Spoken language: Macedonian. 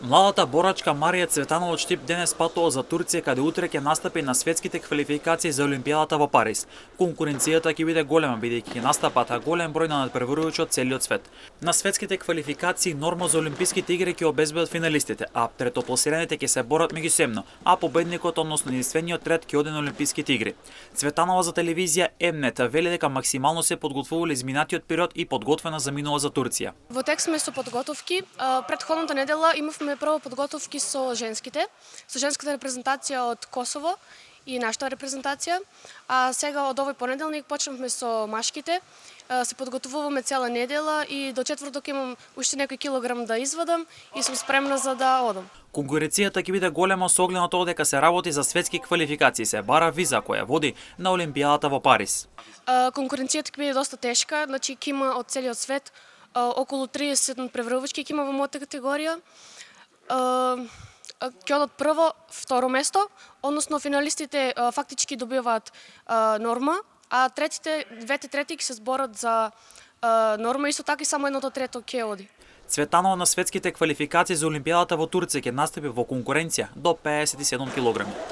Младата борачка Марија Цветанова од Штип денес патува за Турција, каде утре ќе настапи на светските квалификации за Олимпијадата во Париз. Конкуренцијата ќе биде голема, бидејќи ќе настапат голем број на надпреварувачи од целиот свет. На светските квалификации норма за Олимписките игри ќе обезбедат финалистите, а третопласираните ќе се борат меѓусебно, а победникот, односно единствениот ред, ќе оде на Олимписките игри. Цветанова за телевизија Емнет вели дека максимално се подготвувале изминатиот период и подготвена заминува за Турција. Во тек сме со подготовки. Претходната недела имавме прво подготовки со женската репрезентација од Косово и нашата репрезентација, а сега од овој понеделник почнавме со машките. Се подготвуваме цела недела и до четврток имам уште некој килограм да извадам и сум спремна за да одам. Конкуренцијата ќе биде голема со оглед на тоа дека се работи за светски квалификации, се бара виза која води на Олимпијадата во Париз. Конкуренцијата ќе биде доста тешка, значи ќе има од целиот свет околу 30 надпреварувачки ќе има во мојата категорија. Ќе одат прво, второ место, односно финалистите фактички добиваат норма, а двете трети ќе се зборат за норма, исто така и само едното трето ќе оди. Цветанова на светските квалификации за Олимпијадата во Турција ќе настапи во конкуренција до 57 килограми.